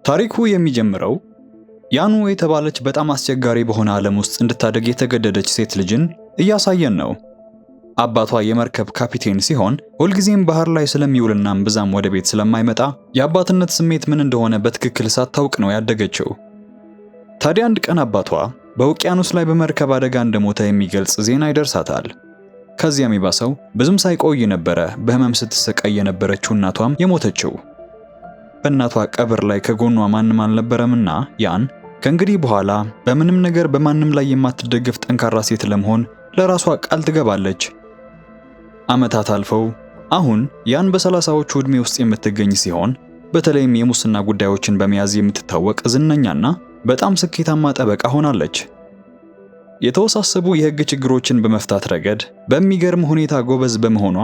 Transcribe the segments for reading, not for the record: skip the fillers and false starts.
ታሪኩ የሚጀምረው ያኑ የተባለች በጣም አስቸጋሪ በሆነ ዓለም ውስጥ እንድታደግ የተገደደች ሴት ልጅን እያሳየን ነው። አባቷ የመርከብ ካፒቴን ሲሆን ሁልጊዜም ባህር ላይ ስለሚውልና ብዛም ወደ ቤት ስለማይመጣ የአባትነት ስሜት ምን እንደሆነ በትክክል ሳታውቅ ነው ያደገችው። ታዲያ አንድ ቀን አባቷ በውቅያኖስ ላይ በመርከብ አደጋ እንደሞተ የሚገልጽ ዜና ይደርሳታል። ከዚያም የባሰው ብዙም ሳይቆይ ነበረ በህመም ስትሰቃይ የነበረችው እናቷም የሞተችው። በእናቷ ቀብር ላይ ከጎኗ ማንም አልነበረምና ያን ከእንግዲህ በኋላ በምንም ነገር በማንም ላይ የማትደገፍ ጠንካራ ሴት ለመሆን ለራሷ ቃል ትገባለች። ዓመታት አልፈው አሁን ያን በሰላሳዎቹ ዕድሜ ውስጥ የምትገኝ ሲሆን በተለይም የሙስና ጉዳዮችን በመያዝ የምትታወቅ ዝነኛና በጣም ስኬታማ ጠበቃ ሆናለች። የተወሳሰቡ የህግ ችግሮችን በመፍታት ረገድ በሚገርም ሁኔታ ጎበዝ በመሆኗ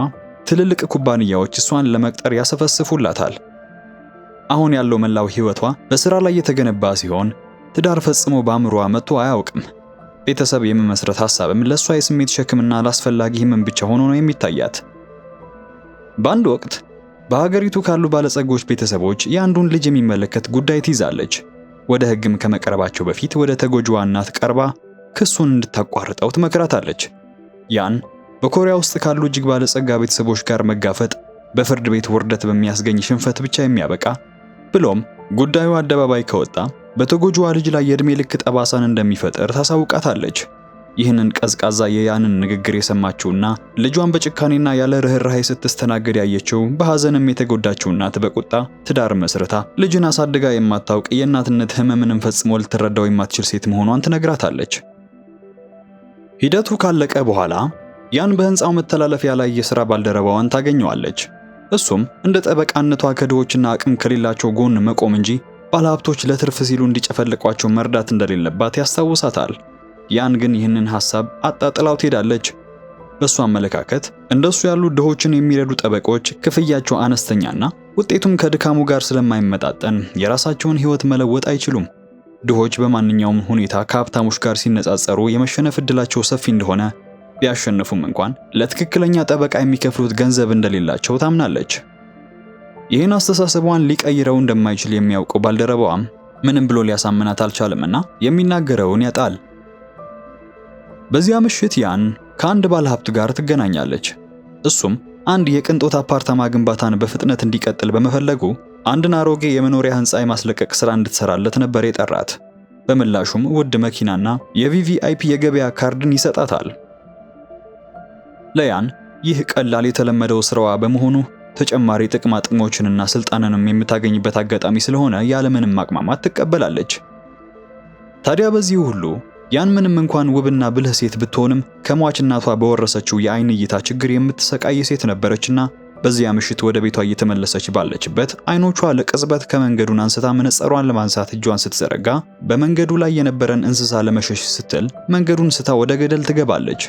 ትልልቅ ኩባንያዎች እሷን ለመቅጠር ያሰፈስፉላታል። አሁን ያለው መላው ህይወቷ በስራ ላይ የተገነባ ሲሆን ትዳር ፈጽሞ በአእምሮዋ መጥቶ አያውቅም። ቤተሰብ የመመስረት ሐሳብም ለሷ የስሜት ሸክምና አላስፈላጊ ህመም ብቻ ሆኖ ነው የሚታያት። በአንድ ወቅት በሀገሪቱ ካሉ ባለጸጎች ቤተሰቦች የአንዱን ልጅ የሚመለከት ጉዳይ ትይዛለች። ወደ ህግም ከመቅረባቸው በፊት ወደ ተጎጂዋ እናት ቀርባ ክሱን እንድታቋርጠው ትመክራታለች። ያን በኮሪያ ውስጥ ካሉ እጅግ ባለጸጋ ቤተሰቦች ጋር መጋፈጥ በፍርድ ቤት ውርደት በሚያስገኝ ሽንፈት ብቻ የሚያበቃ ብሎም ጉዳዩ አደባባይ ከወጣ በተጎጂዋ ልጅ ላይ የዕድሜ ልክ ጠባሳን እንደሚፈጠር ታሳውቃታለች። ይህንን ቀዝቃዛ የያንን ንግግር የሰማችውና ልጇን በጭካኔና ያለ ርህራሄ ስትስተናገድ ያየችው በሐዘንም የተጎዳችው እናት በቁጣ ትዳር መስርታ ልጅን አሳድጋ የማታውቅ የእናትነት ህመምንም ፈጽሞ ልትረዳው የማትችል ሴት መሆኗን ትነግራታለች። ሂደቱ ካለቀ በኋላ ያን በህንፃው መተላለፊያ ላይ የሥራ ባልደረባዋን ታገኘዋለች። እሱም እንደ ጠበቃነቷ ከድሆችና አቅም ከሌላቸው ጎን መቆም እንጂ ባለሀብቶች ለትርፍ ሲሉ እንዲጨፈልቋቸው መርዳት እንደሌለባት ያስታውሳታል። ያን ግን ይህንን ሐሳብ አጣጥላው ትሄዳለች። በሷ አመለካከት እንደሱ ያሉ ድሆችን የሚረዱ ጠበቆች ክፍያቸው አነስተኛና ውጤቱም ከድካሙ ጋር ስለማይመጣጠን የራሳቸውን ህይወት መለወጥ አይችሉም። ድሆች በማንኛውም ሁኔታ ከሀብታሞች ጋር ሲነጻጸሩ የመሸነፍ ዕድላቸው ሰፊ እንደሆነ ቢያሸንፉም እንኳን ለትክክለኛ ጠበቃ የሚከፍሉት ገንዘብ እንደሌላቸው ታምናለች። ይህን አስተሳሰቧን ሊቀይረው እንደማይችል የሚያውቀው ባልደረባዋም ምንም ብሎ ሊያሳምናት አልቻለምና የሚናገረውን ያጣል። በዚያ ምሽት ያን ከአንድ ባለሀብት ጋር ትገናኛለች። እሱም አንድ የቅንጦት አፓርታማ ግንባታን በፍጥነት እንዲቀጥል በመፈለጉ አንድን አሮጌ የመኖሪያ ህንፃ የማስለቀቅ ሥራ እንድትሰራለት ነበር የጠራት። በምላሹም ውድ መኪናና የቪቪአይፒ የገበያ ካርድን ይሰጣታል። ለያን ይህ ቀላል የተለመደው ስራዋ በመሆኑ ተጨማሪ ጥቅማ ጥቅሞችንና ስልጣንንም የምታገኝበት አጋጣሚ ስለሆነ ያለምንም ማቅማማት ትቀበላለች። ታዲያ በዚህ ሁሉ ያን ምንም እንኳን ውብና ብልህ ሴት ብትሆንም ከሟች እናቷ በወረሰችው የአይን እይታ ችግር የምትሰቃይ ሴት ነበረችና በዚያ ምሽት ወደ ቤቷ እየተመለሰች ባለችበት አይኖቿ ለቅጽበት ከመንገዱን አንስታ መነጽሯን ለማንሳት እጇን ስትዘረጋ በመንገዱ ላይ የነበረን እንስሳ ለመሸሽ ስትል መንገዱን ስታ ወደ ገደል ትገባለች።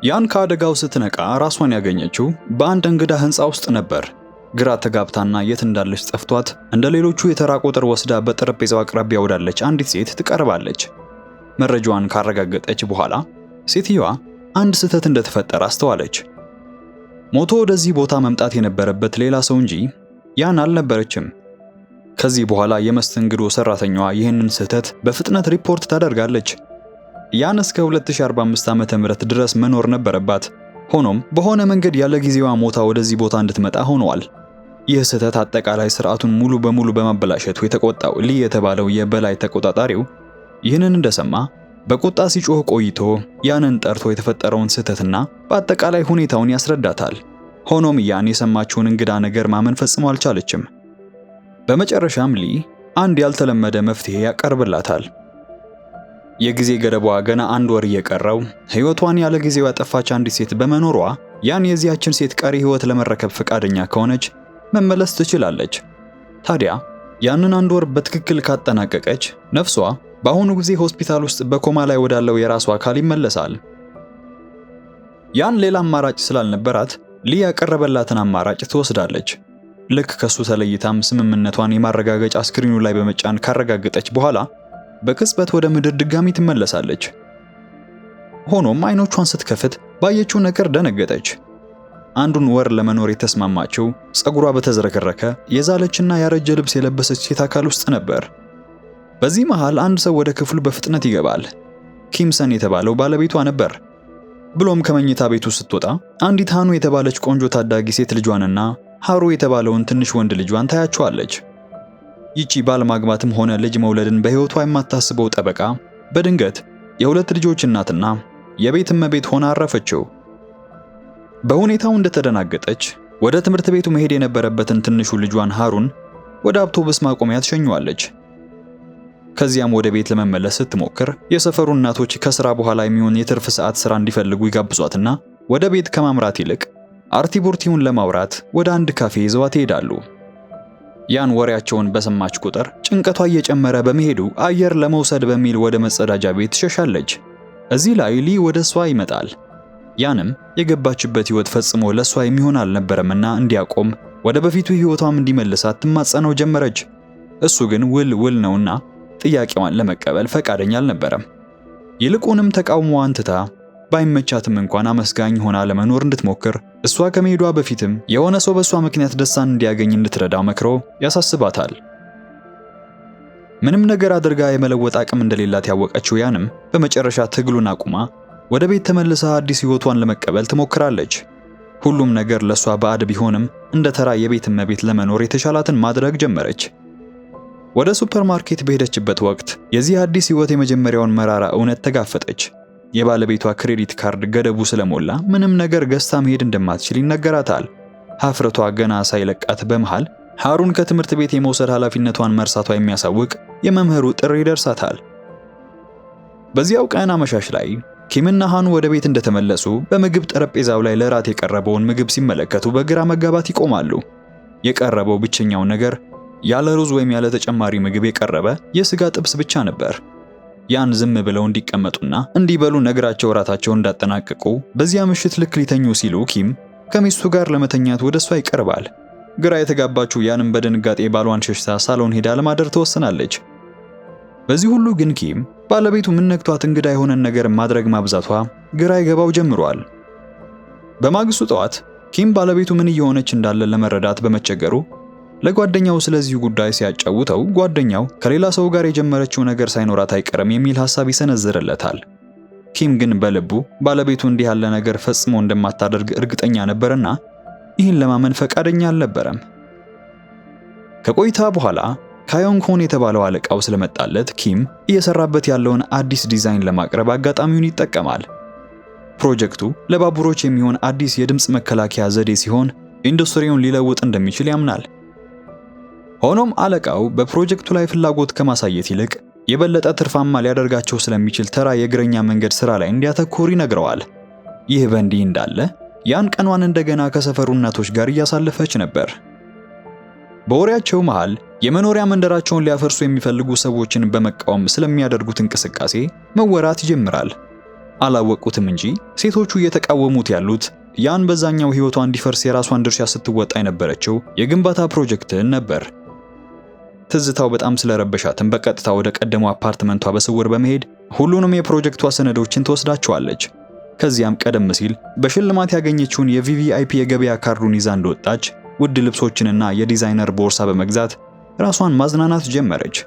ያን ከአደጋው ስትነቃ ራሷን ያገኘችው በአንድ እንግዳ ህንፃ ውስጥ ነበር። ግራ ተጋብታና የት እንዳለች ጠፍቷት እንደ ሌሎቹ የተራ ቁጥር ወስዳ በጠረጴዛው አቅራቢያ ወዳለች አንዲት ሴት ትቀርባለች። መረጃዋን ካረጋገጠች በኋላ ሴትየዋ አንድ ስህተት እንደተፈጠረ አስተዋለች። ሞቶ ወደዚህ ቦታ መምጣት የነበረበት ሌላ ሰው እንጂ ያን አልነበረችም። ከዚህ በኋላ የመስተንግዶ ሰራተኛዋ ይህንን ስህተት በፍጥነት ሪፖርት ታደርጋለች። ያን እስከ 2045 ዓመተ ምህረት ድረስ መኖር ነበረባት። ሆኖም በሆነ መንገድ ያለ ጊዜዋ ሞታ ወደዚህ ቦታ እንድትመጣ ሆኗል። ይህ ስህተት አጠቃላይ ስርዓቱን ሙሉ በሙሉ በማበላሸቱ የተቆጣው ሊ የተባለው የበላይ ተቆጣጣሪው ይህንን እንደሰማ በቁጣ ሲጮህ ቆይቶ ያንን ጠርቶ የተፈጠረውን ስህተትና በአጠቃላይ ሁኔታውን ያስረዳታል። ሆኖም ያን የሰማችውን እንግዳ ነገር ማመን ፈጽሞ አልቻለችም። በመጨረሻም ሊ አንድ ያልተለመደ መፍትሄ ያቀርብላታል። የጊዜ ገደቧ ገና 1 ወር እየቀረው ህይወቷን ያለ ጊዜው ያጠፋች አንዲት ሴት በመኖሯ ያን የዚያችን ሴት ቀሪ ህይወት ለመረከብ ፈቃደኛ ከሆነች መመለስ ትችላለች። ታዲያ ያንን 1 ወር በትክክል ካጠናቀቀች ነፍሷ በአሁኑ ጊዜ ሆስፒታል ውስጥ በኮማ ላይ ወዳለው የራሷ አካል ይመለሳል። ያን ሌላ አማራጭ ስላልነበራት ሊ ያቀረበላትን አማራጭ ትወስዳለች። ልክ ከሱ ተለይታም ስምምነቷን የማረጋገጫ ስክሪኑ ላይ በመጫን ካረጋገጠች በኋላ በቅጽበት ወደ ምድር ድጋሚ ትመለሳለች። ሆኖም አይኖቿን ስትከፍት ባየችው ነገር ደነገጠች። አንዱን ወር ለመኖር የተስማማችው ጸጉሯ በተዝረከረከ የዛለችና ያረጀ ልብስ የለበሰች ሴት አካል ውስጥ ነበር። በዚህ መሃል አንድ ሰው ወደ ክፍሉ በፍጥነት ይገባል። ኪምሰን የተባለው ባለቤቷ ነበር። ብሎም ከመኝታ ቤቱ ስትወጣ አንዲት ሃኑ የተባለች ቆንጆ ታዳጊ ሴት ልጇንና ሃሩ የተባለውን ትንሽ ወንድ ልጇን ታያቸዋለች። ይቺ ባል ማግባትም ሆነ ልጅ መውለድን በሕይወቷ የማታስበው ጠበቃ በድንገት የሁለት ልጆች እናትና የቤት እመቤት ሆና አረፈችው። በሁኔታው እንደተደናገጠች ወደ ትምህርት ቤቱ መሄድ የነበረበትን ትንሹ ልጇን ሃሩን ወደ አውቶቡስ ማቆሚያ ትሸኘዋለች። ከዚያም ወደ ቤት ለመመለስ ስትሞክር የሰፈሩ እናቶች ከስራ በኋላ የሚሆን የትርፍ ሰዓት ስራ እንዲፈልጉ ይጋብዟትና ወደ ቤት ከማምራት ይልቅ አርቲቡርቲውን ለማውራት ወደ አንድ ካፌ ይዘዋት ይሄዳሉ። ያን ወሬያቸውን በሰማች ቁጥር ጭንቀቷ እየጨመረ በመሄዱ አየር ለመውሰድ በሚል ወደ መጸዳጃ ቤት ትሸሻለች። እዚህ ላይ ሊ ወደ እሷ ይመጣል። ያንም የገባችበት ህይወት ፈጽሞ ለሷ የሚሆን አልነበረምና እንዲያቆም ወደ በፊቱ ህይወቷም እንዲመልሳት ትማጸነው ጀመረች። እሱ ግን ውል ነውና ጥያቄዋን ለመቀበል ፈቃደኛ አልነበረም። ይልቁንም ተቃውሞዋን ትታ ባይመቻትም እንኳን አመስጋኝ ሆና ለመኖር እንድትሞክር እሷ ከመሄዷ በፊትም የሆነ ሰው በሷ ምክንያት ደስታን እንዲያገኝ እንድትረዳው መክሮ ያሳስባታል። ምንም ነገር አድርጋ የመለወጥ አቅም እንደሌላት ያወቀችው ያንም በመጨረሻ ትግሉን አቁማ ወደ ቤት ተመልሳ አዲስ ህይወቷን ለመቀበል ትሞክራለች። ሁሉም ነገር ለሷ ባዕድ ቢሆንም እንደ ተራ የቤት እመቤት ለመኖር የተሻላትን ማድረግ ጀመረች። ወደ ሱፐርማርኬት በሄደችበት ወቅት የዚህ አዲስ ህይወት የመጀመሪያውን መራራ እውነት ተጋፈጠች። የባለቤቷ ክሬዲት ካርድ ገደቡ ስለሞላ ምንም ነገር ገዝታ መሄድ እንደማትችል ይነገራታል። ሀፍረቷ ገና ሳይለቃት በመሃል ሃሩን ከትምህርት ቤት የመውሰድ ኃላፊነቷን መርሳቷ የሚያሳውቅ የመምህሩ ጥሪ ይደርሳታል። በዚያው ቀን አመሻሽ ላይ ኪምና ሃኑ ወደ ቤት እንደተመለሱ በምግብ ጠረጴዛው ላይ ለራት የቀረበውን ምግብ ሲመለከቱ በግራ መጋባት ይቆማሉ። የቀረበው ብቸኛው ነገር ያለ ሩዝ ወይም ያለ ተጨማሪ ምግብ የቀረበ የስጋ ጥብስ ብቻ ነበር። ያን ዝም ብለው እንዲቀመጡና እንዲበሉ ነግራቸው ራታቸውን እንዳጠናቀቁ በዚያ ምሽት ልክ ሊተኙ ሲሉ ኪም ከሚስቱ ጋር ለመተኛት ወደሷ ይቀርባል። ግራ የተጋባችው ያንም በድንጋጤ ባሏን ሸሽታ ሳሎን ሄዳ ለማደር ትወስናለች። በዚህ ሁሉ ግን ኪም ባለቤቱ ምን ነክቷት እንግዳ የሆነን ነገር ማድረግ ማብዛቷ ግራ ይገባው ጀምሯል። በማግስቱ ጠዋት ኪም ባለቤቱ ምን እየሆነች እንዳለ ለመረዳት በመቸገሩ ለጓደኛው ስለዚህ ጉዳይ ሲያጫውተው ጓደኛው ከሌላ ሰው ጋር የጀመረችው ነገር ሳይኖራት አይቀርም የሚል ሐሳብ ይሰነዝርለታል። ኪም ግን በልቡ ባለቤቱ እንዲህ ያለ ነገር ፈጽሞ እንደማታደርግ እርግጠኛ ነበርና ይህን ለማመን ፈቃደኛ አልነበረም። ከቆይታ በኋላ ካዮንግ ሆን የተባለው አለቃው ስለመጣለት ኪም እየሰራበት ያለውን አዲስ ዲዛይን ለማቅረብ አጋጣሚውን ይጠቀማል። ፕሮጀክቱ ለባቡሮች የሚሆን አዲስ የድምጽ መከላከያ ዘዴ ሲሆን ኢንዱስትሪውን ሊለውጥ እንደሚችል ያምናል። ሆኖም አለቃው በፕሮጀክቱ ላይ ፍላጎት ከማሳየት ይልቅ የበለጠ ትርፋማ ሊያደርጋቸው ስለሚችል ተራ የእግረኛ መንገድ ስራ ላይ እንዲያተኩር ይነግረዋል። ይህ በእንዲህ እንዳለ ያን ቀኗን እንደገና ከሰፈሩ እናቶች ጋር እያሳለፈች ነበር። በወሬያቸው መሃል የመኖሪያ መንደራቸውን ሊያፈርሱ የሚፈልጉ ሰዎችን በመቃወም ስለሚያደርጉት እንቅስቃሴ መወራት ይጀምራል። አላወቁትም እንጂ ሴቶቹ እየተቃወሙት ያሉት ያን በዛኛው ህይወቷ እንዲፈርስ የራሷን ድርሻ ስትወጣ የነበረችው የግንባታ ፕሮጀክትን ነበር። ትዝታው በጣም ስለረበሻትም በቀጥታ ወደ ቀደመው አፓርትመንቷ በስውር በመሄድ ሁሉንም የፕሮጀክቷ ሰነዶችን ትወስዳቸዋለች። ከዚያም ቀደም ሲል በሽልማት ያገኘችውን የቪቪአይፒ የገበያ ካርዱን ይዛ እንደወጣች ውድ ልብሶችንና የዲዛይነር ቦርሳ በመግዛት ራሷን ማዝናናት ጀመረች።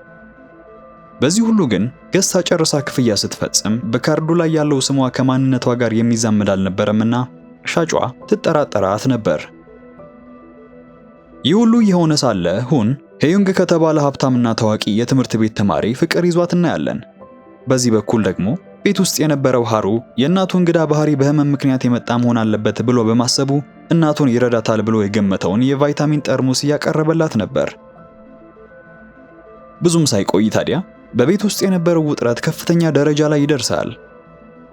በዚህ ሁሉ ግን ገዝታ ጨርሳ ክፍያ ስትፈጽም በካርዱ ላይ ያለው ስሟ ከማንነቷ ጋር የሚዛመድ አልነበረምና ሻጯ ትጠራጠራት ነበር። ይህ ሁሉ የሆነ ሳለ ሁን ሄዩንግ ከተባለ ሀብታምና ታዋቂ የትምህርት ቤት ተማሪ ፍቅር ይዟት እናያለን። በዚህ በኩል ደግሞ ቤት ውስጥ የነበረው ሃሩ የእናቱ እንግዳ ባህሪ በህመም ምክንያት የመጣ መሆን አለበት ብሎ በማሰቡ እናቱን ይረዳታል ብሎ የገመተውን የቫይታሚን ጠርሙስ እያቀረበላት ነበር። ብዙም ሳይቆይ ታዲያ በቤት ውስጥ የነበረው ውጥረት ከፍተኛ ደረጃ ላይ ይደርሳል።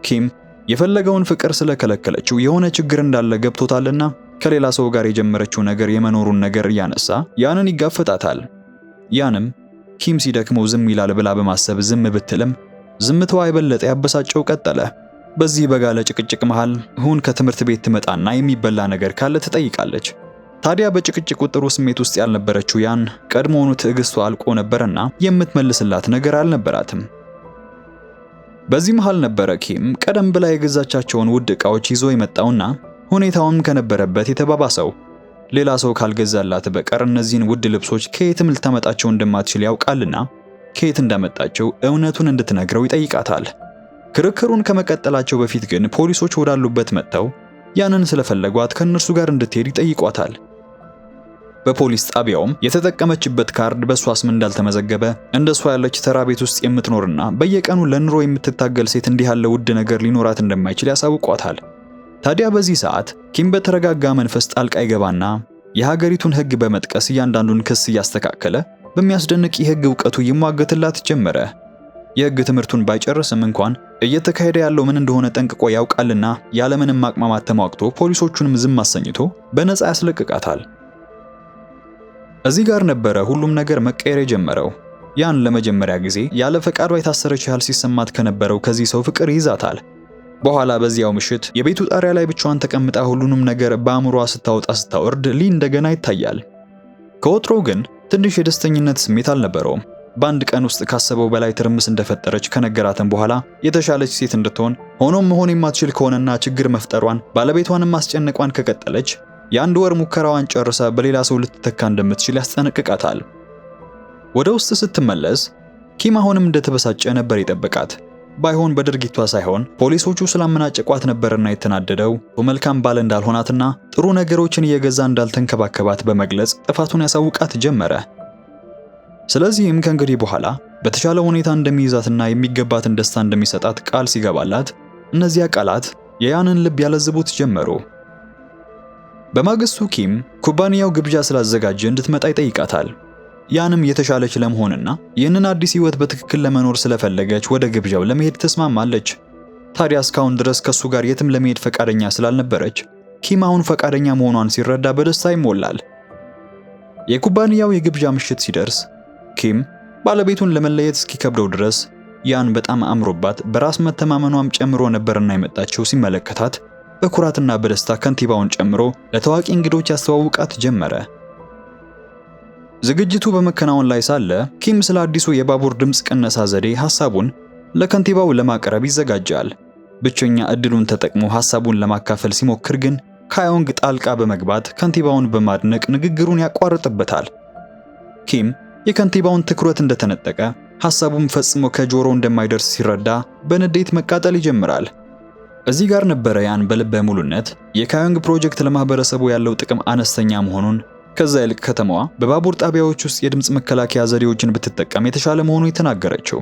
ኪም የፈለገውን ፍቅር ስለከለከለችው የሆነ ችግር እንዳለ ገብቶታልና ከሌላ ሰው ጋር የጀመረችው ነገር የመኖሩን ነገር እያነሳ ያንን ይጋፈጣታል። ያንም ኪም ሲደክመው ዝም ይላል ብላ በማሰብ ዝም ብትልም ዝምታዋ የበለጠ ያበሳጨው ቀጠለ። በዚህ በጋለ ጭቅጭቅ መሃል ሁን ከትምህርት ቤት ትመጣና የሚበላ ነገር ካለ ትጠይቃለች። ታዲያ በጭቅጭቁ ጥሩ ስሜት ውስጥ ያልነበረችው ያን ቀድሞውኑ ትዕግስቷ አልቆ ነበርና የምትመልስላት ነገር አልነበራትም። በዚህ መሃል ነበረ ኪም ቀደም ብላ የገዛቻቸውን ውድ ዕቃዎች ይዞ የመጣውና ሁኔታውም ከነበረበት የተባባሰው። ሌላ ሰው ካልገዛላት በቀር እነዚህን ውድ ልብሶች ከየትም ልታመጣቸው እንደማትችል ያውቃልና ከየት እንዳመጣቸው እውነቱን እንድትነግረው ይጠይቃታል። ክርክሩን ከመቀጠላቸው በፊት ግን ፖሊሶች ወዳሉበት መጥተው ያንን ስለፈለጓት ከእነርሱ ጋር እንድትሄድ ይጠይቋታል። በፖሊስ ጣቢያውም የተጠቀመችበት ካርድ በሷ ስም እንዳልተመዘገበ፣ እንደሷ ያለች ተራ ቤት ውስጥ የምትኖርና በየቀኑ ለኑሮ የምትታገል ሴት እንዲህ ያለ ውድ ነገር ሊኖራት እንደማይችል ያሳውቋታል። ታዲያ በዚህ ሰዓት ኪም በተረጋጋ መንፈስ ጣልቃ ይገባና የሀገሪቱን ሕግ በመጥቀስ እያንዳንዱን ክስ እያስተካከለ በሚያስደንቅ የሕግ ዕውቀቱ ይሟገትላት ጀመረ። የሕግ ትምህርቱን ባይጨርስም እንኳን እየተካሄደ ያለው ምን እንደሆነ ጠንቅቆ ያውቃልና ያለምንም ማቅማማት ተሟግቶ ፖሊሶቹንም ዝም አሰኝቶ በነፃ ያስለቅቃታል። እዚህ ጋር ነበረ ሁሉም ነገር መቀየር የጀመረው። ያን ለመጀመሪያ ጊዜ ያለ ፈቃዷ የታሰረች ያህል ሲሰማት ከነበረው ከዚህ ሰው ፍቅር ይዛታል። በኋላ በዚያው ምሽት የቤቱ ጣሪያ ላይ ብቻዋን ተቀምጣ ሁሉንም ነገር በአእምሮዋ ስታወጣ ስታወርድ ሊ እንደገና ይታያል። ከወትሮው ግን ትንሽ የደስተኝነት ስሜት አልነበረውም። በአንድ ቀን ውስጥ ካሰበው በላይ ትርምስ እንደፈጠረች ከነገራትም በኋላ የተሻለች ሴት እንድትሆን ሆኖም መሆን የማትችል ከሆነና ችግር መፍጠሯን ባለቤቷንም ማስጨነቋን ከቀጠለች የአንድ ወር ሙከራዋን ጨርሳ በሌላ ሰው ልትተካ እንደምትችል ያስጠነቅቃታል። ወደ ውስጥ ስትመለስ ኪም አሁንም እንደተበሳጨ ነበር የጠበቃት። ባይሆን በድርጊቷ ሳይሆን ፖሊሶቹ ስላመናጨቋት ነበርና የተናደደው መልካም ባል እንዳልሆናትና ጥሩ ነገሮችን እየገዛ እንዳልተንከባከባት በመግለጽ ጥፋቱን ያሳውቃት ጀመረ። ስለዚህም ከእንግዲህ በኋላ በተሻለ ሁኔታ እንደሚይዛትና የሚገባትን ደስታ እንደሚሰጣት ቃል ሲገባላት እነዚያ ቃላት የያንን ልብ ያለዝቡት ጀመሩ። በማግስቱ ኪም ኩባንያው ግብዣ ስላዘጋጀ እንድትመጣ ይጠይቃታል። ያንም የተሻለች ለመሆንና ይህንን አዲስ ህይወት በትክክል ለመኖር ስለፈለገች ወደ ግብዣው ለመሄድ ተስማማለች። ታዲያ እስካሁን ድረስ ከሱ ጋር የትም ለመሄድ ፈቃደኛ ስላልነበረች ኪም አሁን ፈቃደኛ መሆኗን ሲረዳ በደስታ ይሞላል። የኩባንያው የግብዣ ምሽት ሲደርስ ኪም ባለቤቱን ለመለየት እስኪከብደው ድረስ ያን በጣም አምሮባት በራስ መተማመኗም ጨምሮ ነበርና የመጣችው ሲመለከታት በኩራትና በደስታ ከንቲባውን ጨምሮ ለታዋቂ እንግዶች ያስተዋውቃት ጀመረ። ዝግጅቱ በመከናወን ላይ ሳለ ኪም ስለ አዲሱ የባቡር ድምፅ ቅነሳ ዘዴ ሐሳቡን ለከንቲባው ለማቅረብ ይዘጋጃል። ብቸኛ እድሉን ተጠቅሞ ሐሳቡን ለማካፈል ሲሞክር ግን ካዮንግ ጣልቃ በመግባት ከንቲባውን በማድነቅ ንግግሩን ያቋርጥበታል። ኪም የከንቲባውን ትኩረት እንደተነጠቀ ሐሳቡም ፈጽሞ ከጆሮው እንደማይደርስ ሲረዳ በንዴት መቃጠል ይጀምራል። እዚህ ጋር ነበረ ያን በልበ ሙሉነት የካዮንግ ፕሮጀክት ለማህበረሰቡ ያለው ጥቅም አነስተኛ መሆኑን፣ ከዛ ይልቅ ከተማዋ በባቡር ጣቢያዎች ውስጥ የድምፅ መከላከያ ዘዴዎችን ብትጠቀም የተሻለ መሆኑን የተናገረችው።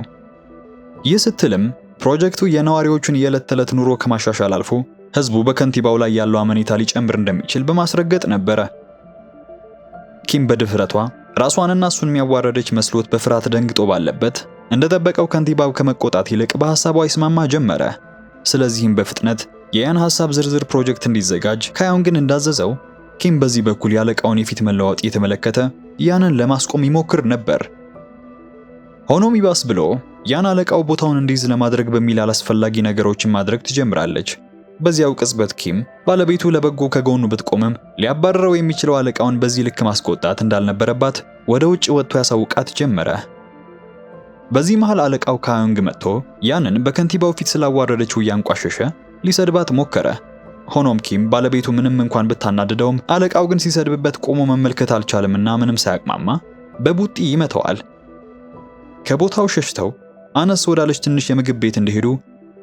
ይህ ስትልም ፕሮጀክቱ የነዋሪዎቹን የዕለት ተዕለት ኑሮ ከማሻሻል አልፎ ህዝቡ በከንቲባው ላይ ያለው አመኔታ ሊጨምር እንደሚችል በማስረገጥ ነበረ። ኪም በድፍረቷ ራሷንና እሱን የሚያዋረደች መስሎት በፍርሃት ደንግጦ ባለበት እንደጠበቀው ከንቲባው ከመቆጣት ይልቅ በሐሳቧ ይስማማ ጀመረ። ስለዚህም በፍጥነት የያን ሐሳብ ዝርዝር ፕሮጀክት እንዲዘጋጅ ካዮንግን እንዳዘዘው ኪም በዚህ በኩል ያለቃውን የፊት መለዋወጥ እየተመለከተ ያንን ለማስቆም ይሞክር ነበር። ሆኖም ይባስ ብሎ ያን አለቃው ቦታውን እንዲይዝ ለማድረግ በሚል አላስፈላጊ ነገሮችን ማድረግ ትጀምራለች። በዚያው ቅጽበት ኪም ባለቤቱ ለበጎ ከጎኑ ብትቆምም ሊያባረረው የሚችለው አለቃውን በዚህ ልክ ማስቆጣት እንዳልነበረባት ወደ ውጭ ወጥቶ ያሳውቃት ጀመረ። በዚህ መሃል አለቃው ካዮንግ መጥቶ ያንን በከንቲባው ፊት ስላዋረደችው እያንቋሸሸ ሊሰድባት ሞከረ። ሆኖም ኪም ባለቤቱ ምንም እንኳን ብታናድደውም አለቃው ግን ሲሰድብበት ቆሞ መመልከት አልቻለምና ምንም ሳያቅማማ በቡጢ ይመተዋል። ከቦታው ሸሽተው አነስ ወዳለች ትንሽ የምግብ ቤት እንደሄዱ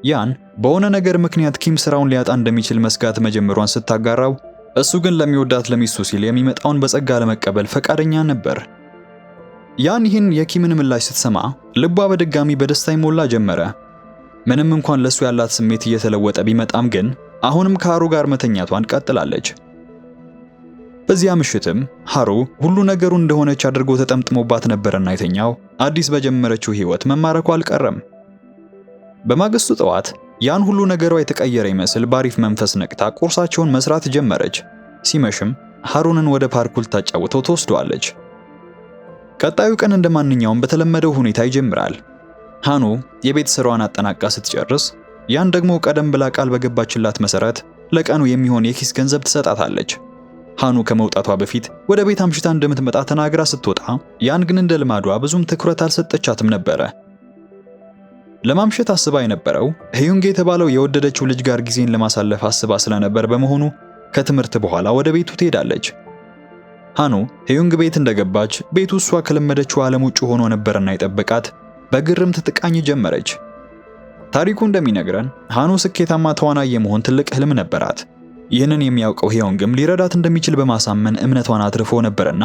ያን በሆነ ነገር ምክንያት ኪም ስራውን ሊያጣ እንደሚችል መስጋት መጀመሯን ስታጋራው እሱ ግን ለሚወዳት ለሚስቱ ሲል የሚመጣውን በጸጋ ለመቀበል ፈቃደኛ ነበር። ያን ይህን የኪምን ምላሽ ስትሰማ ልቧ በድጋሚ በደስታ ይሞላ ጀመረ። ምንም እንኳን ለሱ ያላት ስሜት እየተለወጠ ቢመጣም ግን አሁንም ከሃሩ ጋር መተኛቷን ቀጥላለች። በዚያ ምሽትም ሃሩ ሁሉ ነገሩ እንደሆነች አድርጎ ተጠምጥሞባት ነበርና የተኛው አዲስ በጀመረችው ህይወት መማረኩ አልቀረም። በማግስቱ ጠዋት ያን ሁሉ ነገሯ የተቀየረ ይመስል ባሪፍ መንፈስ ነቅታ ቁርሳቸውን መስራት ጀመረች። ሲመሽም ሃሩንን ወደ ፓርኩ ልታጫውተው ተወስደዋለች። ቀጣዩ ቀን እንደማንኛውም በተለመደው ሁኔታ ይጀምራል። ሃኑ የቤት ስራዋን አጠናቃ ስትጨርስ ያን ደግሞ ቀደም ብላ ቃል በገባችላት መሰረት ለቀኑ የሚሆን የኪስ ገንዘብ ትሰጣታለች። ሃኑ ከመውጣቷ በፊት ወደ ቤት አምሽታ እንደምትመጣ ተናግራ ስትወጣ ያን ግን እንደ ልማዷ ብዙም ትኩረት አልሰጠቻትም ነበረ። ለማምሸት አስባ የነበረው ሄዩንግ የተባለው የወደደችው ልጅ ጋር ጊዜን ለማሳለፍ አስባ ስለነበር በመሆኑ ከትምህርት በኋላ ወደ ቤቱ ትሄዳለች። ሃኑ ሄዩንግ ቤት እንደገባች ቤቱ እሷ ከለመደችው ዓለም ውጭ ሆኖ ነበርና የጠበቃት በግርምት ትቃኝ ጀመረች። ታሪኩ እንደሚነግረን ሃኑ ስኬታማ ተዋናይ የመሆን ትልቅ ህልም ነበራት። ይህንን የሚያውቀው ሄዩንግም ሊረዳት እንደሚችል በማሳመን እምነቷን አትርፎ ነበርና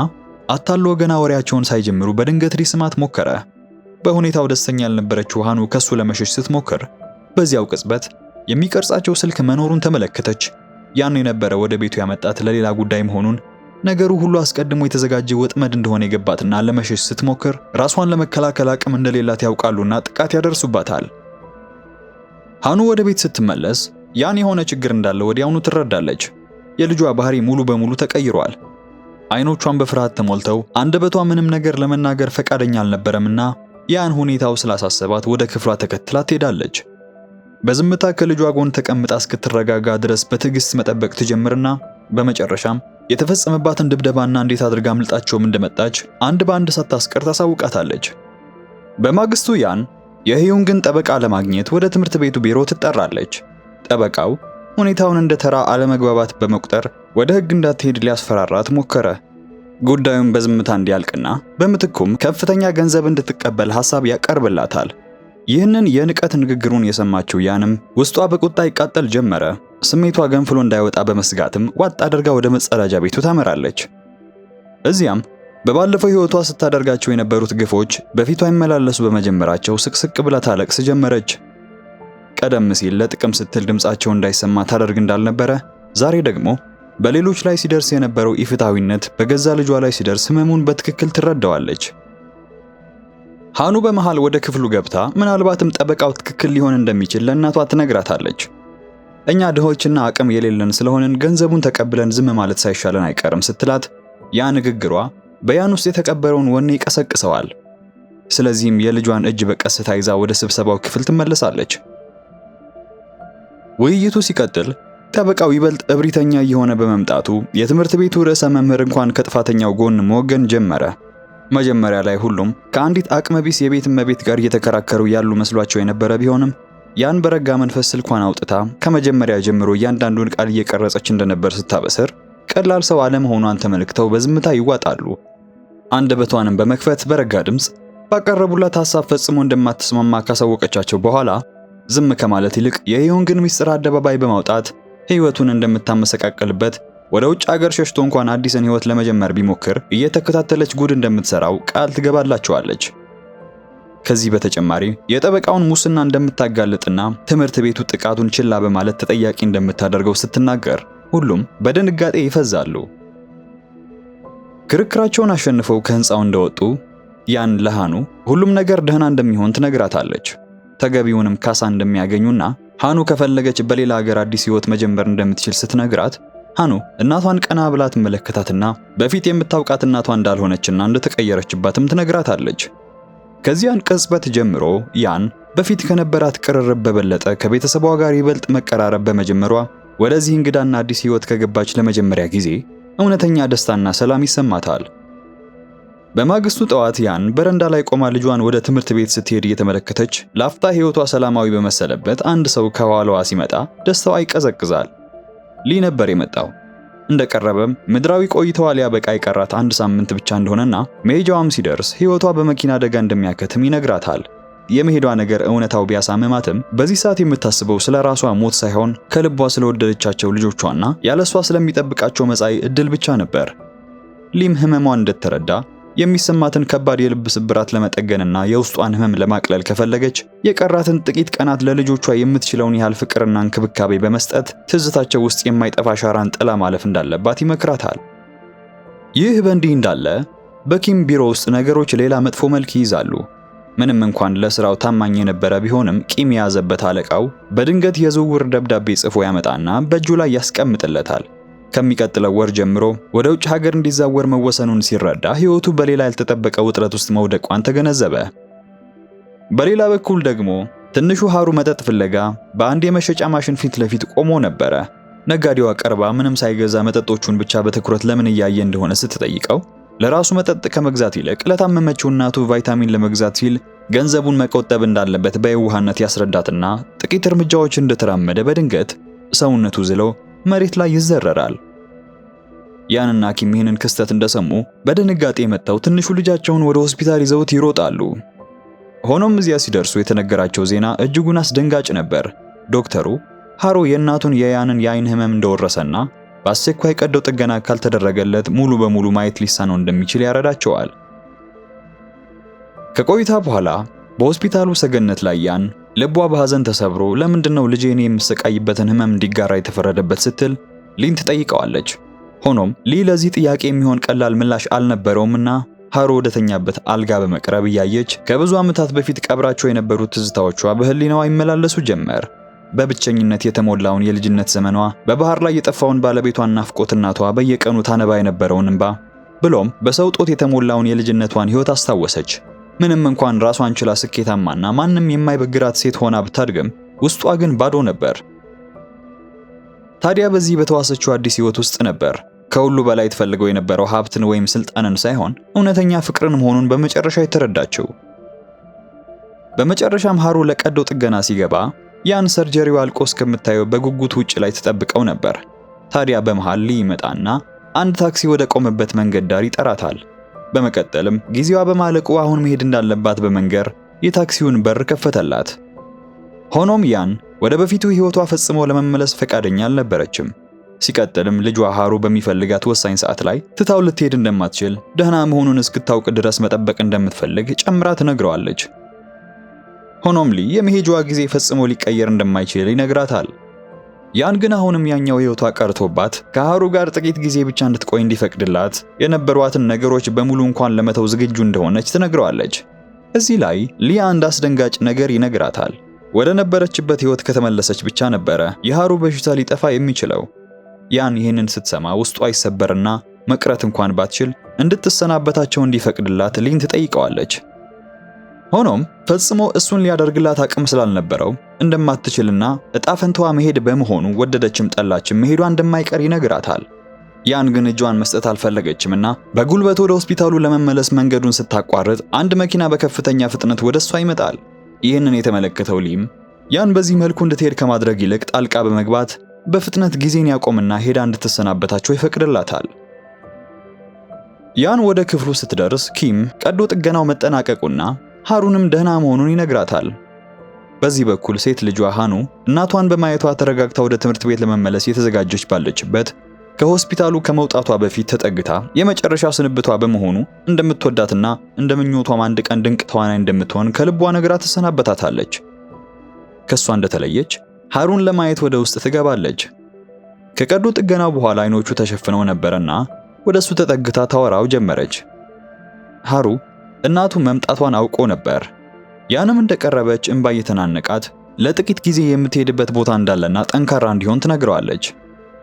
አታሎ ገና ወሬያቸውን ሳይጀምሩ በድንገት ሊስማት ሞከረ። በሁኔታው ደስተኛ ያልነበረችው ሃኑ ከሱ ለመሸሽ ስትሞክር በዚያው ቅጽበት የሚቀርጻቸው ስልክ መኖሩን ተመለከተች። ያን የነበረ ወደ ቤቱ ያመጣት ለሌላ ጉዳይ መሆኑን ነገሩ ሁሉ አስቀድሞ የተዘጋጀ ወጥመድ እንደሆነ የገባትና ለመሸሽ ስትሞክር ራሷን ለመከላከል አቅም እንደሌላት ያውቃሉና ጥቃት ያደርሱባታል። ሃኑ ወደ ቤት ስትመለስ ያን የሆነ ችግር እንዳለ ወዲያውኑ ትረዳለች። የልጇ ባህሪ ሙሉ በሙሉ ተቀይሯል። አይኖቿን በፍርሃት ተሞልተው አንደበቷ ምንም ነገር ለመናገር ፈቃደኛ አልነበረምና ያን ሁኔታው ስላሳሰባት ወደ ክፍሏ ተከትላ ትሄዳለች። በዝምታ ከልጇ ጎን ተቀምጣ እስክትረጋጋ ድረስ በትዕግስት መጠበቅ ትጀምርና በመጨረሻም የተፈጸመባትን ድብደባና እንዴት አድርጋ አምልጣቸውም እንደመጣች አንድ በአንድ ሳታስቀር ታሳውቃታለች። በማግስቱ ያን የሄዩንግን ጠበቃ ለማግኘት ወደ ትምህርት ቤቱ ቢሮ ትጠራለች። ጠበቃው ሁኔታውን እንደ ተራ አለመግባባት በመቁጠር ወደ ሕግ እንዳትሄድ ሊያስፈራራት ሞከረ። ጉዳዩን በዝምታ እንዲያልቅና በምትኩም ከፍተኛ ገንዘብ እንድትቀበል ሐሳብ ያቀርብላታል። ይህንን የንቀት ንግግሩን የሰማችው ያንም ውስጧ በቁጣ ይቃጠል ጀመረ። ስሜቷ ገንፍሎ እንዳይወጣ በመስጋትም ዋጥ አድርጋ ወደ መጸዳጃ ቤቱ ታመራለች። እዚያም በባለፈው ሕይወቷ ስታደርጋቸው የነበሩት ግፎች በፊቷ ይመላለሱ በመጀመራቸው ስቅስቅ ብላ ታለቅስ ጀመረች። ቀደም ሲል ለጥቅም ስትል ድምጻቸው እንዳይሰማ ታደርግ እንዳልነበረ ዛሬ ደግሞ በሌሎች ላይ ሲደርስ የነበረው ኢፍትሐዊነት በገዛ ልጇ ላይ ሲደርስ ህመሙን በትክክል ትረዳዋለች። ሃኑ በመሃል ወደ ክፍሉ ገብታ ምናልባትም ጠበቃው ትክክል ሊሆን እንደሚችል ለእናቷ ትነግራታለች። እኛ ድሆችና አቅም የሌለን ስለሆንን ገንዘቡን ተቀብለን ዝም ማለት ሳይሻለን አይቀርም ስትላት ያ ንግግሯ በያን ውስጥ የተቀበረውን ወኔ ይቀሰቅሰዋል። ስለዚህም የልጇን እጅ በቀስታ ይዛ ወደ ስብሰባው ክፍል ትመለሳለች። ውይይቱ ሲቀጥል ጠበቃው ይበልጥ እብሪተኛ እየሆነ በመምጣቱ የትምህርት ቤቱ ርዕሰ መምህር እንኳን ከጥፋተኛው ጎን መወገን ጀመረ። መጀመሪያ ላይ ሁሉም ከአንዲት አቅመቢስ የቤት እመቤት ጋር እየተከራከሩ ያሉ መስሏቸው የነበረ ቢሆንም ያን በረጋ መንፈስ ስልኳን አውጥታ ከመጀመሪያ ጀምሮ እያንዳንዱን ቃል እየቀረጸች እንደነበር ስታበስር ቀላል ሰው አለመሆኗን ተመልክተው በዝምታ ይዋጣሉ። አንደበቷንም በመክፈት በረጋ ድምፅ ባቀረቡላት ሐሳብ ፈጽሞ እንደማትስማማ ካሳወቀቻቸው በኋላ ዝም ከማለት ይልቅ የሄዩንግን ሚስጥር አደባባይ በማውጣት ሕይወቱን እንደምታመሰቃቀልበት ወደ ውጭ ሀገር ሸሽቶ እንኳን አዲስን ሕይወት ለመጀመር ቢሞክር እየተከታተለች ጉድ እንደምትሰራው ቃል ትገባላቸዋለች። ከዚህ በተጨማሪ የጠበቃውን ሙስና እንደምታጋልጥና ትምህርት ቤቱ ጥቃቱን ችላ በማለት ተጠያቂ እንደምታደርገው ስትናገር ሁሉም በድንጋጤ ይፈዛሉ። ክርክራቸውን አሸንፈው ከህንፃው እንደወጡ ያን ለሃኑ ሁሉም ነገር ደህና እንደሚሆን ትነግራታለች። ተገቢውንም ካሳ እንደሚያገኙና ሃኑ ከፈለገች በሌላ ሀገር አዲስ ሕይወት መጀመር እንደምትችል ስትነግራት ሃኑ እናቷን ቀና ብላ ትመለከታትና በፊት የምታውቃት እናቷ እንዳልሆነችና እንደተቀየረችባትም ትነግራታለች። ከዚያን ቅጽበት ጀምሮ ያን በፊት ከነበራት ቅርርብ በበለጠ ከቤተሰቧ ጋር ይበልጥ መቀራረብ በመጀመሯ ወደዚህ እንግዳና አዲስ ሕይወት ከገባች ለመጀመሪያ ጊዜ እውነተኛ ደስታና ሰላም ይሰማታል። በማግስቱ ጠዋት ያን በረንዳ ላይ ቆማ ልጇን ወደ ትምህርት ቤት ስትሄድ እየተመለከተች ላፍታ ሕይወቷ ሰላማዊ በመሰለበት አንድ ሰው ከኋላዋ ሲመጣ ደስታዋ ይቀዘቅዛል። ሊ ነበር የመጣው። እንደቀረበም ምድራዊ ቆይታዋ ሊያበቃ የቀራት አንድ ሳምንት ብቻ እንደሆነና መሄጃዋም ሲደርስ ሕይወቷ በመኪና አደጋ እንደሚያከትም ይነግራታል። የመሄዷ ነገር እውነታው ቢያሳምማትም በዚህ ሰዓት የምታስበው ስለ ራሷ ሞት ሳይሆን ከልቧ ስለወደደቻቸው ልጆቿና ያለሷ ስለሚጠብቃቸው መጻኢ ዕድል ብቻ ነበር። ሊም ህመሟን እንደተረዳ የሚሰማትን ከባድ የልብ ስብራት ለመጠገንና የውስጧን ህመም ለማቅለል ከፈለገች የቀራትን ጥቂት ቀናት ለልጆቿ የምትችለውን ያህል ፍቅርና እንክብካቤ በመስጠት ትዝታቸው ውስጥ የማይጠፋ ሻራን ጥላ ማለፍ እንዳለባት ይመክራታል። ይህ በእንዲህ እንዳለ በኪም ቢሮ ውስጥ ነገሮች ሌላ መጥፎ መልክ ይይዛሉ። ምንም እንኳን ለስራው ታማኝ የነበረ ቢሆንም ቂም የያዘበት አለቃው በድንገት የዝውውር ደብዳቤ ጽፎ ያመጣና በእጁ ላይ ያስቀምጥለታል። ከሚቀጥለው ወር ጀምሮ ወደ ውጭ ሀገር እንዲዛወር መወሰኑን ሲረዳ ሕይወቱ በሌላ ያልተጠበቀ ውጥረት ውስጥ መውደቋን ተገነዘበ። በሌላ በኩል ደግሞ ትንሹ ሃሩ መጠጥ ፍለጋ በአንድ የመሸጫ ማሽን ፊት ለፊት ቆሞ ነበረ። ነጋዴዋ ቀርባ ምንም ሳይገዛ መጠጦቹን ብቻ በትኩረት ለምን እያየ እንደሆነ ስትጠይቀው ለራሱ መጠጥ ከመግዛት ይልቅ ለታመመችው እናቱ ቫይታሚን ለመግዛት ሲል ገንዘቡን መቆጠብ እንዳለበት በየዋህነት ያስረዳትና ጥቂት እርምጃዎች እንደተራመደ በድንገት ሰውነቱ ዝሎ መሬት ላይ ይዘረራል። ያንና ኪም ይህንን ክስተት እንደሰሙ በድንጋጤ መጥተው ትንሹ ልጃቸውን ወደ ሆስፒታል ይዘውት ይሮጣሉ። ሆኖም እዚያ ሲደርሱ የተነገራቸው ዜና እጅጉን አስደንጋጭ ነበር። ዶክተሩ ሃሮ የእናቱን የያንን የአይን ህመም እንደወረሰና በአስቸኳይ ቀዶ ጥገና ካልተደረገለት ሙሉ በሙሉ ማየት ሊሳነው እንደሚችል ያረዳቸዋል። ከቆይታ በኋላ በሆስፒታሉ ሰገነት ላይ ያን ልቧ በሐዘን ተሰብሮ ለምንድነው ልጄን የምሰቃይበትን ህመም እንዲጋራ የተፈረደበት ስትል ሊን ትጠይቀዋለች። ሆኖም ሊ ለዚህ ጥያቄ የሚሆን ቀላል ምላሽ አልነበረውምና ሃሮ ወደተኛበት አልጋ በመቅረብ እያየች ከብዙ ዓመታት በፊት ቀብራቸው የነበሩት ትዝታዎቿ በህሊናዋ ይመላለሱ ጀመር። በብቸኝነት የተሞላውን የልጅነት ዘመኗ፣ በባህር ላይ የጠፋውን ባለቤቷን ናፍቆት፣ እናቷ በየቀኑ ታነባ የነበረውን እንባ፣ ብሎም በሰው ጦት የተሞላውን የልጅነቷን ህይወት አስታወሰች። ምንም እንኳን ራሷን ችላ ስኬታማና ማንም የማይበግራት ሴት ሆና ብታድግም ውስጧ ግን ባዶ ነበር። ታዲያ በዚህ በተዋሰችው አዲስ ህይወት ውስጥ ነበር ከሁሉ በላይ ትፈልገው የነበረው ሀብትን ወይም ስልጣንን ሳይሆን እውነተኛ ፍቅርን መሆኑን በመጨረሻ የተረዳችው። በመጨረሻም ሃሮ ለቀዶ ጥገና ሲገባ ያን ሰርጀሪው አልቆ እስከምታየው በጉጉት ውጭ ላይ ተጠብቀው ነበር። ታዲያ በመሃል ሊ ይመጣና አንድ ታክሲ ወደ ቆመበት መንገድ ዳር ይጠራታል። በመቀጠልም ጊዜዋ በማለቁ አሁን መሄድ እንዳለባት በመንገር የታክሲውን በር ከፈተላት። ሆኖም ያን ወደ በፊቱ ህይወቷ ፈጽሞ ለመመለስ ፈቃደኛ አልነበረችም። ሲቀጥልም ልጇ ሃሮ በሚፈልጋት ወሳኝ ሰዓት ላይ ትታው ልትሄድ እንደማትችል፣ ደህና መሆኑን እስክታውቅ ድረስ መጠበቅ እንደምትፈልግ ጨምራ ትነግረዋለች። ሆኖም ሊ የመሄጃዋ ጊዜ ፈጽሞ ሊቀየር እንደማይችል ይነግራታል። ያን ግን አሁንም ያኛው ህይወቷ ቀርቶባት ከሃሮ ጋር ጥቂት ጊዜ ብቻ እንድትቆይ እንዲፈቅድላት የነበሯትን ነገሮች በሙሉ እንኳን ለመተው ዝግጁ እንደሆነች ትነግረዋለች። እዚህ ላይ ሊ አንድ አስደንጋጭ ነገር ይነግራታል። ወደ ነበረችበት ህይወት ከተመለሰች ብቻ ነበረ የሃሮ በሽታ ሊጠፋ የሚችለው። ያን ይህንን ስትሰማ ውስጧ ይሰበርና መቅረት እንኳን ባትችል እንድትሰናበታቸው እንዲፈቅድላት ሊን ትጠይቀዋለች። ሆኖም ፈጽሞ እሱን ሊያደርግላት አቅም ስላልነበረው እንደማትችልና እጣ ፈንታዋ መሄድ በመሆኑ ወደደችም ጠላችም መሄዷ እንደማይቀር ይነግራታል። ያን ግን እጇን መስጠት አልፈለገችምና በጉልበት ወደ ሆስፒታሉ ለመመለስ መንገዱን ስታቋርጥ አንድ መኪና በከፍተኛ ፍጥነት ወደሷ ይመጣል። ይህንን የተመለከተው ሊም ያን በዚህ መልኩ እንድትሄድ ከማድረግ ይልቅ ጣልቃ በመግባት በፍጥነት ጊዜን ያቆምና ሄዳ እንድትሰናበታቸው ይፈቅድላታል። ያን ወደ ክፍሉ ስትደርስ ኪም ቀዶ ጥገናው መጠናቀቁና ሃሩንም ደህና መሆኑን ይነግራታል። በዚህ በኩል ሴት ልጇ ሃኑ እናቷን በማየቷ ተረጋግታ ወደ ትምህርት ቤት ለመመለስ የተዘጋጀች ባለችበት ከሆስፒታሉ ከመውጣቷ በፊት ተጠግታ የመጨረሻ ስንብቷ በመሆኑ እንደምትወዳትና እንደምኞቷም አንድ ቀን ድንቅ ተዋናይ እንደምትሆን ከልቧ ነግራ ትሰናበታታለች። ከሷ እንደተለየች ሃሩን ለማየት ወደ ውስጥ ትገባለች። ከቀዶ ጥገናው በኋላ አይኖቹ ተሸፍነው ነበርና ወደሱ ተጠግታ ታወራው ጀመረች። ሃሩ እናቱ መምጣቷን አውቆ ነበር። ያንም እንደቀረበች እንባ እየተናነቃት ለጥቂት ጊዜ የምትሄድበት ቦታ እንዳለና ጠንካራ እንዲሆን ትነግረዋለች።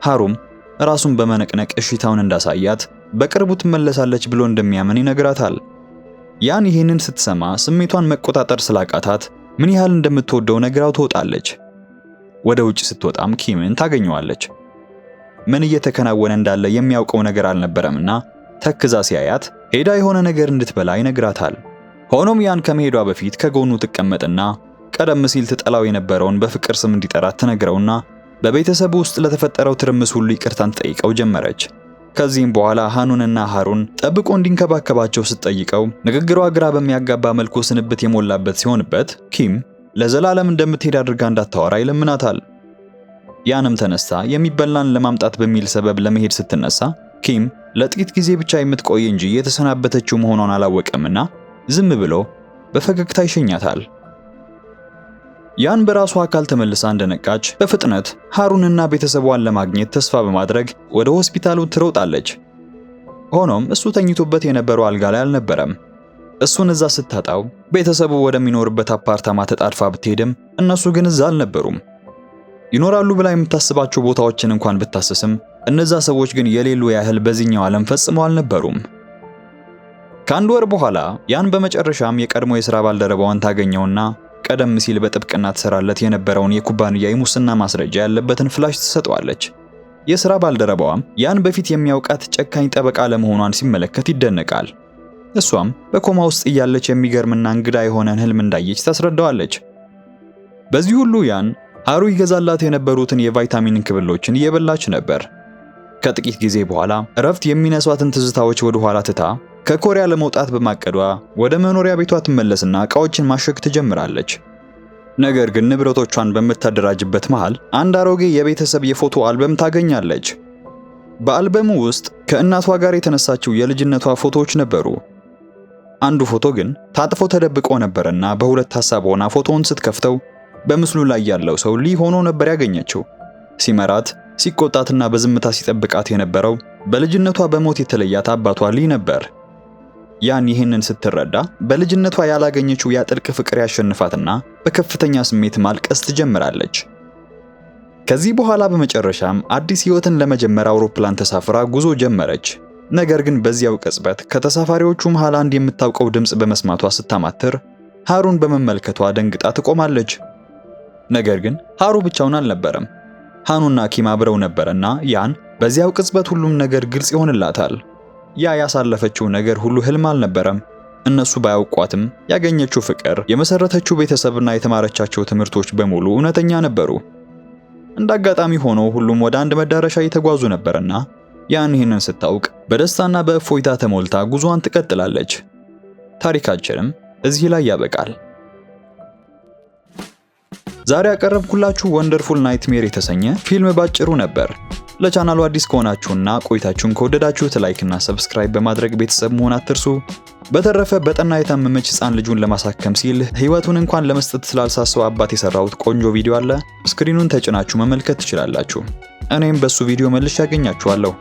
ሃሩም ራሱን በመነቅነቅ እሺታውን እንዳሳያት በቅርቡ ትመለሳለች ብሎ እንደሚያምን ይነግራታል። ያን ይህንን ስትሰማ ስሜቷን መቆጣጠር ስላቃታት ምን ያህል እንደምትወደው ነግራው ትወጣለች። ወደ ውጭ ስትወጣም ኪምን ታገኘዋለች። ምን እየተከናወነ እንዳለ የሚያውቀው ነገር አልነበረምና ተክዛ ሲያያት ሄዳ የሆነ ነገር እንድትበላ ይነግራታል። ሆኖም ያን ከመሄዷ በፊት ከጎኑ ትቀመጥና ቀደም ሲል ትጠላው የነበረውን በፍቅር ስም እንዲጠራት ትነግረውና በቤተሰቡ ውስጥ ለተፈጠረው ትርምስ ሁሉ ይቅርታን ትጠይቀው ጀመረች። ከዚህም በኋላ ሃኑንና ሃሩን ጠብቆ እንዲንከባከባቸው ስትጠይቀው ንግግሯ ግራ በሚያጋባ መልኩ ስንብት የሞላበት ሲሆንበት ኪም ለዘላለም እንደምትሄድ አድርጋ እንዳታወራ ይለምናታል። ያንም ተነስታ የሚበላን ለማምጣት በሚል ሰበብ ለመሄድ ስትነሳ ኪም ለጥቂት ጊዜ ብቻ የምትቆይ እንጂ የተሰናበተችው መሆኗን አላወቀምና ዝም ብሎ በፈገግታ ይሸኛታል። ያን በራሷ አካል ተመልሳ እንደነቃች በፍጥነት ሃሩንና ቤተሰቧን ለማግኘት ተስፋ በማድረግ ወደ ሆስፒታሉ ትሮጣለች። ሆኖም እሱ ተኝቶበት የነበረው አልጋ ላይ አልነበረም። እሱን እዛ ስታጣው ቤተሰቡ ወደሚኖርበት አፓርታማ ተጣድፋ ብትሄድም እነሱ ግን እዛ አልነበሩም። ይኖራሉ ብላ የምታስባቸው ቦታዎችን እንኳን ብታስስም እነዛ ሰዎች ግን የሌሉ ያህል በዚህኛው ዓለም ፈጽመው አልነበሩም። ከአንድ ወር በኋላ ያን በመጨረሻም የቀድሞ የሥራ ባልደረባዋን ታገኘውና ቀደም ሲል በጥብቅና ትሰራለት የነበረውን የኩባንያ የሙስና ማስረጃ ያለበትን ፍላሽ ትሰጠዋለች። የሥራ ባልደረባዋም ያን በፊት የሚያውቃት ጨካኝ ጠበቃ ለመሆኗን ሲመለከት ይደነቃል። እሷም በኮማ ውስጥ እያለች የሚገርምና እንግዳ የሆነን ህልም እንዳየች ታስረዳዋለች። በዚህ ሁሉ ያን ሃሩ ይገዛላት የነበሩትን የቫይታሚን ክብሎችን እየበላች ነበር። ከጥቂት ጊዜ በኋላ እረፍት የሚነሷትን ትዝታዎች ወደ ኋላ ትታ ከኮሪያ ለመውጣት በማቀዷ ወደ መኖሪያ ቤቷ ትመለስና ዕቃዎችን ማሸግ ትጀምራለች። ነገር ግን ንብረቶቿን በምታደራጅበት መሃል አንድ አሮጌ የቤተሰብ የፎቶ አልበም ታገኛለች። በአልበሙ ውስጥ ከእናቷ ጋር የተነሳችው የልጅነቷ ፎቶዎች ነበሩ። አንዱ ፎቶ ግን ታጥፎ ተደብቆ ነበርና በሁለት ሐሳብ ሆና ፎቶውን ስትከፍተው በምስሉ ላይ ያለው ሰው ሊ ሆኖ ነበር ያገኘችው። ሲመራት፣ ሲቆጣትና በዝምታ ሲጠብቃት የነበረው በልጅነቷ በሞት የተለያት አባቷ ሊ ነበር። ያን ይህንን ስትረዳ በልጅነቷ ያላገኘችው ያ ጥልቅ ፍቅር ያሸንፋትና በከፍተኛ ስሜት ማልቀስ ትጀምራለች። ከዚህ በኋላ በመጨረሻም አዲስ ሕይወትን ለመጀመር አውሮፕላን ተሳፍራ ጉዞ ጀመረች። ነገር ግን በዚያው ቅጽበት ከተሳፋሪዎቹ መሃል አንድ የምታውቀው ድምጽ በመስማቷ ስታማትር ሃሩን በመመልከቷ ደንግጣ ትቆማለች። ነገር ግን ሃሩ ብቻውን አልነበረም። ሃኑና ኪም አብረው ነበርና ያን በዚያው ቅጽበት ሁሉም ነገር ግልጽ ይሆንላታል። ያ ያሳለፈችው ነገር ሁሉ ህልም አልነበረም። እነሱ ባያውቋትም ያገኘችው ፍቅር፣ የመሰረተችው ቤተሰብና የተማረቻቸው ትምህርቶች በሙሉ እውነተኛ ነበሩ። እንደ አጋጣሚ ሆኖ ሁሉም ወደ አንድ መዳረሻ እየተጓዙ ነበርና ይህንን ስታውቅ በደስታና በእፎይታ ተሞልታ ጉዞዋን ትቀጥላለች። ታሪካችንም እዚህ ላይ ያበቃል። ዛሬ ያቀረብኩላችሁ ወንደርፉል ናይትሜር የተሰኘ ፊልም ባጭሩ ነበር። ለቻናሉ አዲስ ከሆናችሁና ቆይታችሁን ከወደዳችሁት ላይክ እና ሰብስክራይብ በማድረግ ቤተሰብ መሆን አትርሱ። በተረፈ በጠና የታመመች ሕፃን ልጁን ለማሳከም ሲል ሕይወቱን እንኳን ለመስጠት ስላልሳሰው አባት የሰራሁት ቆንጆ ቪዲዮ አለ። ስክሪኑን ተጭናችሁ መመልከት ትችላላችሁ። እኔም በሱ ቪዲዮ መልሼ ያገኛችኋለሁ።